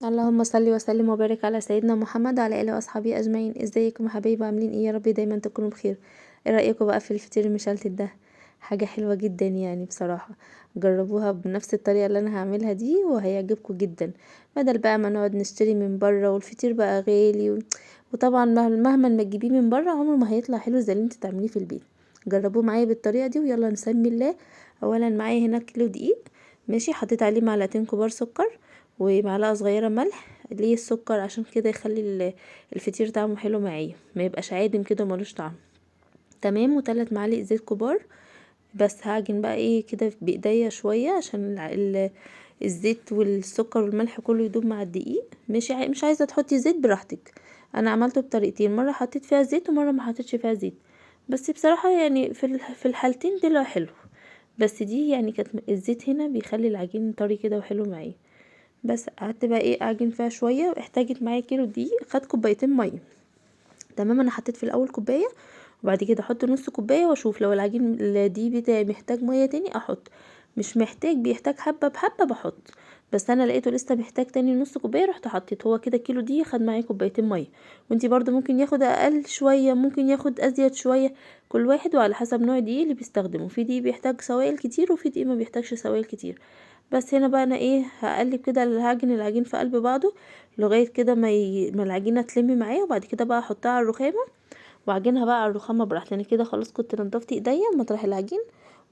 اللهم صل وسلم وبارك على سيدنا محمد وعلى اله واصحابه اجمعين. ازيكم يا حبايبي؟ عاملين ايه؟ يا رب دايما تكونوا بخير. ايه رايكم بقى في الفطير المشلتت ده؟ حاجه حلوه جدا يعني بصراحه. جربوها بنفس الطريقه اللي انا هعملها دي وهيعجبكم جدا، بدل بقى ما نقعد نشتري من بره والفطير بقى غالي وطبعا مهما ما تجيبيه من بره عمره ما هيطلع حلو زي اللي انت تعمليه في البيت. جربوه معايا بالطريقه دي ويلا نسمي الله. اولا معايا هنا كيلو دقيق، ماشي، حطيت عليه معلقتين كبار سكر ومعلقه صغيره ملح. ليه السكر؟ عشان كده يخلي الفطير طعمه حلو معايا، ما يبقاش عادم كده ملوش طعم. تمام. و3 معالق زيت كبار. بس هعجن بقى ايه كده بايديا شويه عشان الزيت والسكر والملح كله يدوب مع الدقيق. مش عايزه تحطي زيت براحتك. انا عملته بطريقتين، مره حطيت فيها زيت ومره ما حطيتش فيها زيت. بس بصراحه يعني في الحالتين طلع حلو. بس دي يعني كانت الزيت هنا بيخلي العجين طري كده وحلو معايا. بس قعدت بقى ايه اعجن فيها شويه، واحتاجت معايا كيلو دقيق، خد كوبايتين ميه. تمام. انا حطيت في الاول كوبايه وبعد كده احط نص كوبايه واشوف لو العجين دي بتاعي محتاج ميه تاني احط، مش محتاج بيحتاج حبه بحبه بحط. بس انا لقيته لسه محتاج تاني نص كوبايه، رحت حطيت. هو كده كيلو دي خد معايا كوبايتين ميه. وانتي برضو ممكن ياخد اقل شويه، ممكن ياخد ازيد شويه، كل واحد وعلى حسب نوع الدقيق اللي بيستخدمه. في دقيق بيحتاج سوائل كتير وفي دقيق ما بيحتاجش سوائل كتير. بس هنا بقى انا ايه هقلب كده، هعجن العجين في قلب بعضه لغايه كده ما العجينه تلم معايا، وبعد كده بقى احطها على الرخامه واعجنها بقى على الرخامه براحتي. انا كده خلاص كنت نضفت ايديا مطرح العجين،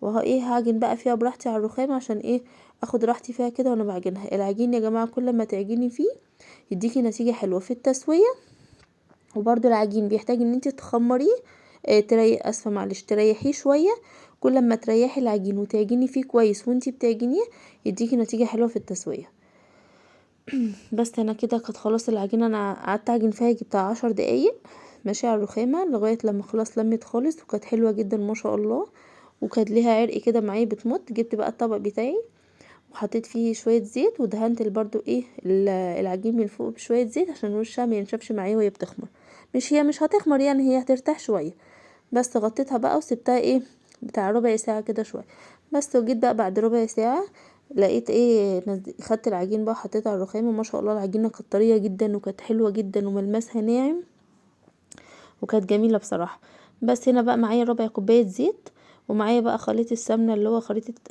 هعجن بقى فيها براحتي على الرخامه عشان ايه اخد راحتي فيها كده وانا بعجنها. العجين يا جماعه كل ما تعجني فيه يديكي نتيجه حلوه في التسويه. وبرده العجين بيحتاج ان انت تخمريه، اسفه معلش، تريحيه شويه. كل ما تريحي العجين وتعجني فيه كويس وانتي بتعجنيه يديكي نتيجه حلوه في التسويه. بس انا كده كانت خلاص العجينه، انا قعدت اعجن فيها يجي بتاع 10 دقايق ماشي على الرخامه لغايه لما خلاص لمت خالص، وكانت حلوه جدا ما شاء الله. وكانت ليها عرق كده معايا بتمط. جبت بقى الطبق بتاعي وحطيت فيه شويه زيت، ودهنت برضو ايه العجين من فوق بشويه زيت عشان وشها ما ينشفش معايا وهي بتخمر. مش هتخمر يعني، هي هترتاح شويه. بس غطيتها بقى وسبتها ايه بتاع ربع ساعه كده شويه. بس وجيت بقى بعد ربع ساعه لقيت ايه خدت العجين بقى حطيتها على الرخامه. ما شاء الله العجينه كانت طريه جدا وكانت حلوه جدا وملمسها ناعم وكانت جميله بصراحه. بس هنا بقى معايا ربع كوبايه زيت، ومعايا بقى خليط السمنه اللي هو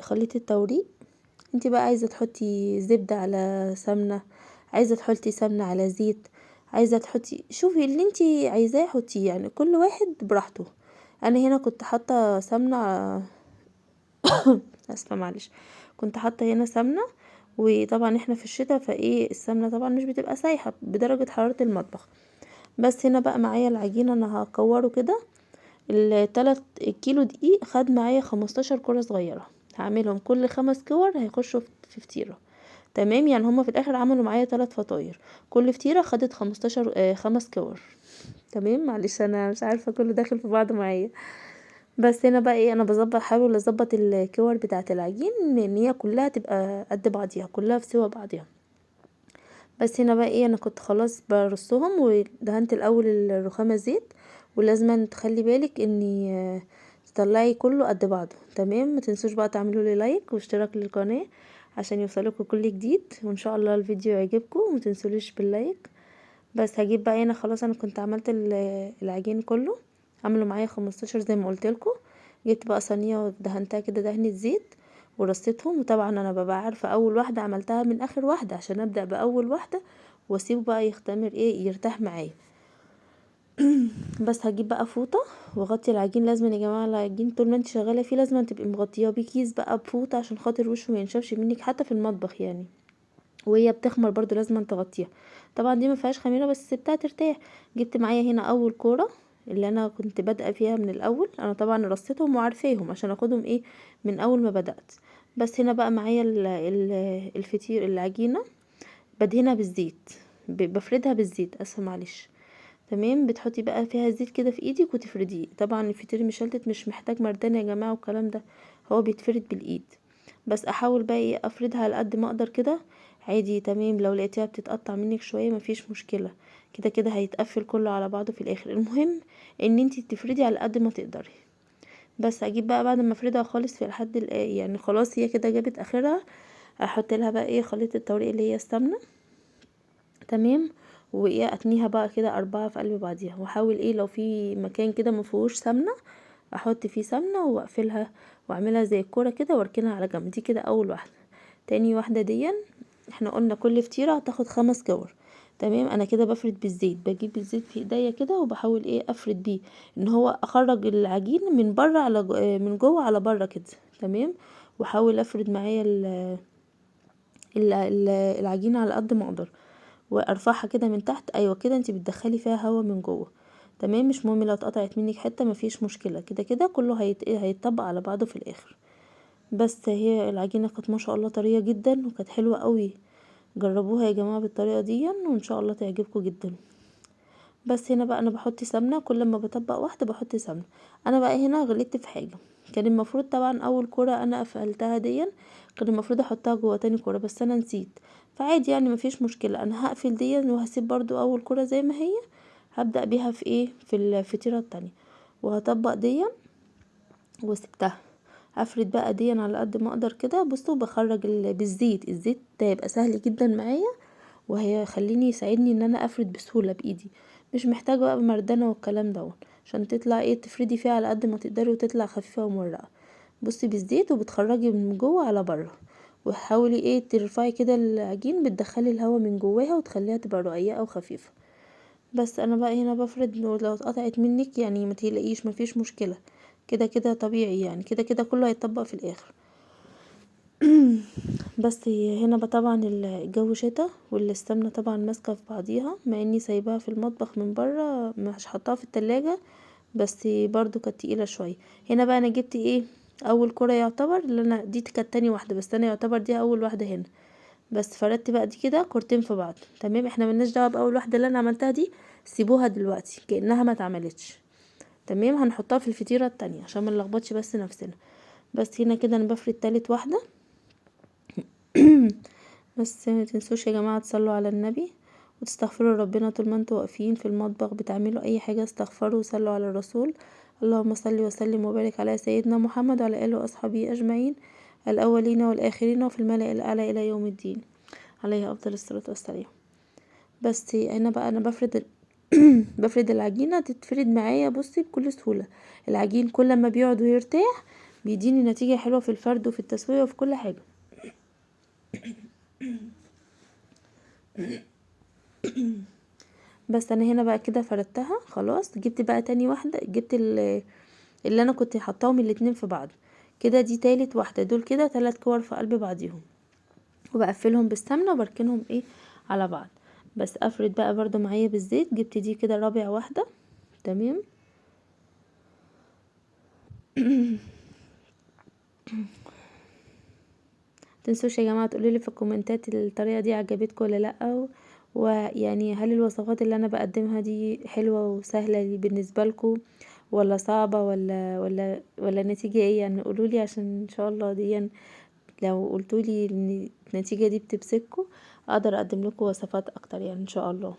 خليط التوريق. انتي بقى عايزه تحطي زبده على سمنه، عايزه تحطي سمنه على زيت، عايزه تحطي شوفي اللي انتي عايزاه حطيه، يعني كل واحد براحته. انا هنا كنت حاطه سمنه اسفه معلش، كنت حاطه هنا سمنه. وطبعا احنا في الشتاء فايه السمنه طبعا مش بتبقى سايحه بدرجه حراره المطبخ. بس هنا بقى معايا العجينه انا هكوره كده. الكيلو دقيق خد معايا 15 كرة صغيرة، هعملهم كل 5 كور هيخشوا في فطيرة. تمام. يعني هما في الاخر عملوا معايا 3 فطاير، كل فطيرة خدت 15 5 كور. تمام. معلش انا مش عارفة كله داخل في بعض معايا. بس هنا بقى ايه انا بحاول اظبط الكور بتاعة العجين ان هي كلها تبقى قد بعضيها، كلها في سوا بعضيها. بس هنا بقى ايه انا كنت خلاص برصهم ودهنت الاول الرخامة زيت. ولازم تخلي بالك اني تطلعي كله قد بعضه. تمام. ما تنسوش بقى تعملوا لي لايك واشتراك للقناة عشان يوصلكوا كل جديد، وان شاء الله الفيديو يعجبكم وما تنسوليش باللايك. بس هجيب بقى هنا خلاص انا كنت عملت العجين كله، عملوا معايا 15 زي ما قلت لكم. جبت بقى صينيه ودهنتها كده دهنة زيت ورصيتهم. وطبعا انا ببقى عارفه اول واحده عملتها من اخر واحده عشان ابدا باول واحده واسيبه بقى يختمر ايه يرتاح معايا. بس هجيب بقى فوطه واغطي العجين. لازم يا جماعه العجين طول ما انت شغاله فيه لازم تبقي مغطياه بكيس بقى بفوطه عشان خاطر وشه ما ينشفش منك حتى في المطبخ يعني. وهي بتخمر برضو لازم تغطيها. طبعا دي ما فيهاش خميره بس سبتها ترتاح. جبت معايا هنا اول كوره اللي انا كنت بادئه فيها من الاول. انا طبعا رصيتهم وعارفاهم عشان اخدهم ايه من اول ما بدأت. بس هنا بقى معايا الفطير العجينه بدهنها بالزيت، بفردها بالزيت، اسفه معلش. تمام. بتحطي بقى فيها زيت كده في ايدك وتفرديه. طبعا الفطير المشلتت مش محتاج مردان يا جماعه والكلام ده، هو بيتفرد بالايد. بس احاول بقى ايه افردها على قد ما اقدر كده عادي. تمام. لو لقيتيها بتتقطع منك شويه مفيش مشكله، كده كده هيتقفل كله على بعضه في الاخر. المهم ان انتي تفردي على قد ما تقدري. بس اجيب بقى بعد ما افردها خالص في لحد يعني خلاص هي كده جابت اخرها، احط لها بقى ايه خليط التوريق اللي هي السمنه. تمام. وايه اتنيها بقى كده 4 في قلب بعضيها، واحاول ايه لو في مكان كده مفيهوش سمنة احط فيه سمنة واقفلها واعملها زي الكورة كده واركنها على جنب. دي كده اول واحدة. تاني واحدة دي احنا قلنا كل فطيرة هتاخد 5 كور. تمام. انا كده بفرد بالزيت، بجيب الزيت في ايديا كده وبحاول ايه افرد بيه ان هو اخرج العجين من بره على من جوه على بره كده. تمام. واحاول افرد معايا العجينة على قد ما اقدر، وارفعها كده من تحت. ايوه كده انتي بتدخلي فيها هوا من جوه. تمام. مش مهم لو اتقطعت منك حته مفيش مشكله، كده كده كله هيتطبق على بعضه في الاخر. بس هي العجينه كانت ما شاء الله طريه جدا وكانت حلوه قوي. جربوها يا جماعه بالطريقه دي وان شاء الله تعجبكم جدا. بس هنا بقى انا بحط سمنه، كل ما بطبق واحده بحط سمنه. انا بقى هنا غلطت في حاجه. كان المفروض طبعا اول كرة انا قفلتها كان المفروض احطها جوه تاني كرة، بس انا نسيت. فعادي يعني مفيش مشكله، انا هقفل وهسيب برضو اول كرة زي ما هي. هبدأ بيها في ايه في الفطيره التانية، وهطبق وسبتها. افرد بقى على قد ما اقدر كده. بصوا بخرج بالزيت، الزيت ده يبقى سهل جدا معايا وهيخليني يساعدني ان انا افرد بسهوله بايدي. مش محتاجه بقى مردانه والكلام ده عشان تطلع ايه تفردي فيها على قد ما تقدري وتطلع خفيفه ومرقه. بصي بالزيت وبتخرجي من جوه على بره، وحاولي ايه ترفعي كده العجين، بتدخلي الهواء من جواها وتخليها تبقى رقيقه وخفيفه. بس انا بقى هنا بفرد، لو اتقطعت منك يعني ما تقلقيش مفيش مشكله، كده كده طبيعي يعني، كده كده كله هيتطبق في الاخر. بس هنا بقى طبعا الجو شتا والسمنه طبعا ماسكه في بعضيها، مع اني سايباها في المطبخ من بره مش حطاها في التلاجة، بس برضو كانت تقيله شويه. هنا بقى انا جبت ايه اول كرة يعتبر اللي انا دي كانت تاني واحده، بس انا يعتبر دي اول واحده هنا. بس فردت بقى دي كده كورتين في بعض. تمام. احنا ملناش دعوه باول واحده اللي انا عملتها دي، سيبوها دلوقتي كانها ما اتعملتش. تمام. هنحطها في الفطيره التانية عشان ما نلخبطش بس نفسنا. بس هنا كده انا بفرد تالت واحده. بس ما تنسوش يا جماعه تصلوا على النبي وتستغفروا ربنا طول ما انتوا واقفين في المطبخ بتعملوا اي حاجه، استغفروا وصلوا على الرسول. اللهم صل وسلم وبارك على سيدنا محمد وعلى اله واصحابه اجمعين، الاولين والاخرين وفي الملأ الاعلى الى يوم الدين، عليه افضل الصلاه والسلام. بس هنا بقى انا بفرد العجينه تتفرد معايا بصي بكل سهوله. العجين كل ما بيقعد ويرتاح بيديني نتيجه حلوه في الفرد وفي التسويه وفي كل حاجه. بس انا هنا بقى كده فردتها خلاص. جبت بقى تاني واحده، جبت اللي انا كنت حطاهم الاتنين في بعض كده، دي تالت واحده. دول كده 3 كور في قلب بعضيهم، وبقفلهم بالسمنه وبركنهم ايه على بعض. بس افرد بقى برضو معايا بالزيت. جبت دي كده رابع واحده. تمام. تنسوش يا جماعه تقولوا لي في الكومنتات الطريقه دي عجبتكم ولا لا، ويعني هل الوصفات اللي انا بقدمها دي حلوه وسهله بالنسبه لكم ولا صعبه ولا النتيجه ايه؟ يعني قولوا لي عشان ان شاء الله دي لو قلتولي ان النتيجه دي بتبسطكم اقدر اقدم لكم وصفات اكتر يعني ان شاء الله.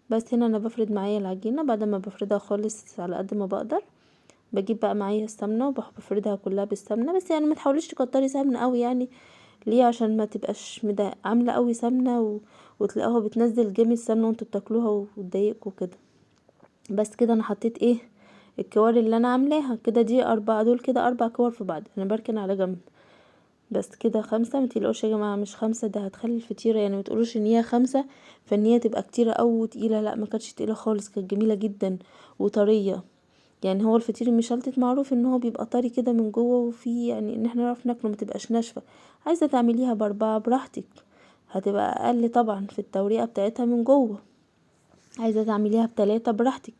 بس هنا انا بفرد معايا العجينه. بعد ما بفردها خالص على قد ما بقدر بجيب بقى معايا السمنه وبفردها كلها بالسمنه. بس يعني ما تحاوليش تكتري سمنه قوي يعني، ليه؟ عشان ما تبقاش عامله قوي سمنه وتلاقوها بتنزل جامد سمنه وانتوا بتاكلوها وتضايقكوا كده. بس كده انا حطيت ايه الكوار اللي انا عاملاها كده، دي 4 دول كده 4 كور في بعض. انا بركن على جنب. بس كده 5. متقلقوش يا جماعه مش 5، ده هتخلي الفطيره يعني متقولوش ان هي 5 فان هي تبقى كتيره او تقيله. لا ما كانتش تقيله خالص، كانت جميله جدا وطريه. يعني هو الفطير المشلتت معروف ان هو بيبقى طري كده من جوه، وفيه يعني ان احنا نعرف ناكله ما تبقاش ناشفه. عايزه تعمليها ب4 براحتك، هتبقى اقل طبعا في التوريقه بتاعتها من جوه. عايزه تعمليها ب3 براحتك.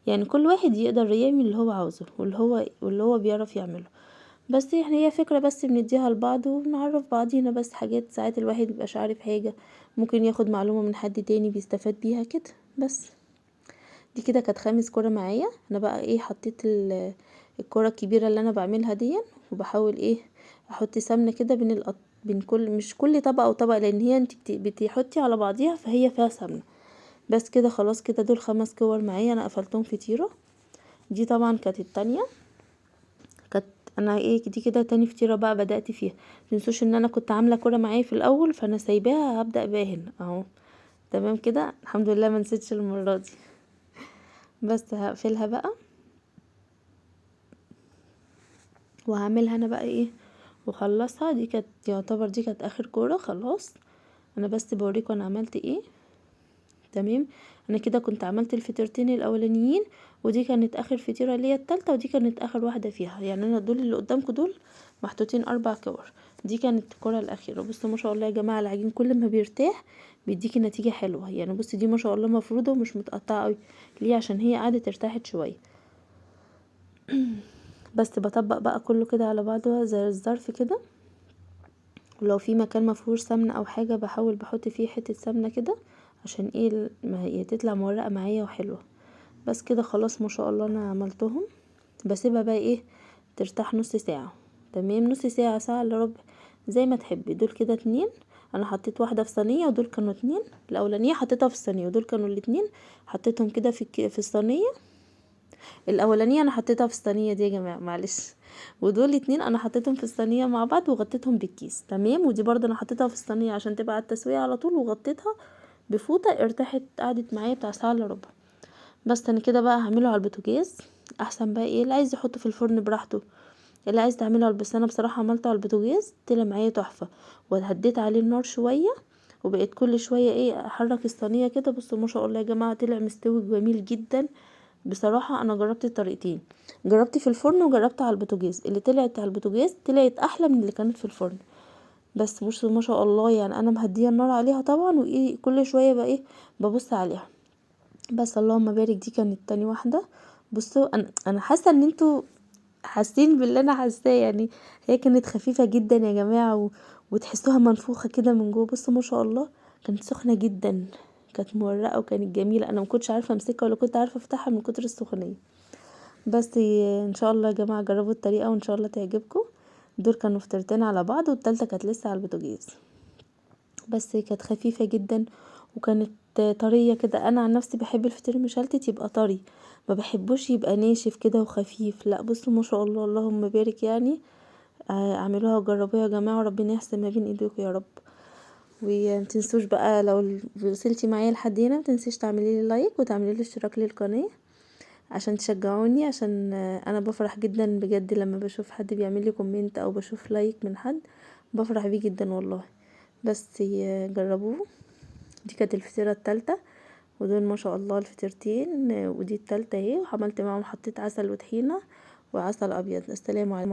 يعني كل واحد يقدر يعمل اللي هو عاوزه واللي هو بيعرف يعمله. بس احنا هي فكره بس بنديها لبعض وبنعرف بعضينا بس حاجات. ساعات الواحد مبيبقاش عارف حاجه ممكن ياخد معلومه من حد تاني بيستفاد بيها كده. بس دي كده كانت 5 كرة معايا. انا بقى ايه حطيت الكرة الكبيرة اللي انا بعملها دي، وبحاول ايه احط سمنة كده بين كل مش كل طبقة وطبقة، لان هي انت بتحطي على بعضيها فهي فيها سمنة. بس كده خلاص كده دول 5 كور معايا انا قفلتهم فطيرة. دي طبعا كانت التانية. كانت انا ايه دي كده تاني فطيرة بقى بدأت فيها. متنسوش ان انا كنت عاملة كرة معايا في الاول فانا سايباها هبدأ بيها هنا اهو. تمام كده، الحمد لله ما نسيتش المره دي. بس هقفلها بقى وهعملها انا بقى ايه وخلصها. دي كانت يعتبر دي كانت اخر كوره خلاص. انا بس بوريكم انا عملت ايه. تمام. انا كده كنت عملت الفطيرتين الاولانيين، ودي كانت اخر فطيره ليا التالتة، ودي كانت اخر واحده فيها. يعني انا دول اللي قدامكم دول محطوطين 4 كور. دي كانت الكوره الاخيره. بصوا ما شاء الله يا جماعه، العجين كل ما بيرتاح بيديكي نتيجه حلوه. يعني بصي دي ما شاء الله مفروده ومش متقطعه قوي. ليه؟ عشان هي قعدت ارتاحت شويه. بس بطبق بقى كله كده على بعضه زي الظرف كده. ولو في مكان مفهوش سمنه او حاجه بحاول بحط فيه حته سمنه كده، عشان ايه ما هي تطلع مورقه معايا وحلوه. بس كده خلاص ما شاء الله انا عملتهم. بسيبها بقى ايه ترتاح نص ساعة. تمام، نص ساعة، ساعة الا ربع، زي ما تحبي. دول كده 2. انا حطيت واحدة في صينية ودول كانوا 2. الاولانية حطيتها في الصينية ودول كانوا الاتنين. حطيتهم كده في الصينية. الاولانية انا حطيتها في الصينية دي يا جماعة معلش. ودول 2 انا حطيتهم في الصينية مع بعض وغطيتهم بالكيس. تمام. ودي برضه انا حطيتها في الصينية عشان تبقى على التسوية على طول، وغطيتها بفوطة ارتاحت قعدت معايا بتاع ساعة الا ربع. بس انا كده بقى هعمله على البوتاجاز. احسن بقى ايه اللي عايز يحطه في الفرن براحته، اللي عايز تعمله بس انا بصراحه عملته على البوتاجاز طلع معايا تحفه. وهديت عليه النار شويه، وبقيت كل شويه ايه احرك الصينيه كده. بصوا ما شاء الله يا جماعه طلع مستوي جميل جدا. بصراحه انا جربت الطريقتين، جربت في الفرن وجربت على البوتاجاز. اللي طلعت على البوتاجاز طلعت احلى من اللي كانت في الفرن. بس بصوا ما شاء الله، يعني انا مهديه النار عليها طبعا، وايه كل شويه بقى ايه ببص عليها. بس اللهم بارك دي كانت تاني واحدة. بصوا انا حاسه ان انتوا حاسين باللي انا حاساه. يعني هي كانت خفيفه جدا يا جماعه وتحسوها منفوخه كده من جوه. بصوا ما شاء الله كانت سخنه جدا، كانت مورقه وكانت جميله. انا ما كنتش عارفه امسكها ولا كنت عارفه افتحها من كتر السخونيه. بس ان شاء الله يا جماعه جربوا الطريقه وان شاء الله تعجبكم. دول كانوا فطرتين على بعض والتالتة كانت لسه على البوتاجاز. بس كانت خفيفة جدا وكانت طرية كده. انا عن نفسي بحب الفطير المشلتت يبقى طري، ما بحبوش يبقى ناشف كده وخفيف. لا بصوا ما شاء الله اللهم بارك يعني. اعملوها وجربوها يا جماعة، وربنا يحسن ما بين ايديكم يا رب. ومتنسوش بقى لو وصلتي معايا لحد هنا متنسيش تعملي لي لايك وتعملي لي اشتراك للقناة عشان تشجعوني. عشان انا بفرح جدا بجد لما بشوف حد بيعمل لي كومنت او بشوف لايك من حد، بفرح بيه جدا والله. بس جربوه. دي كانت الفطيرة التالتة، ودول ما شاء الله الفطيرتين، ودي التالتة اهي. وعملت معاهم حطيت عسل وطحينة وعسل ابيض. السلام عليكم.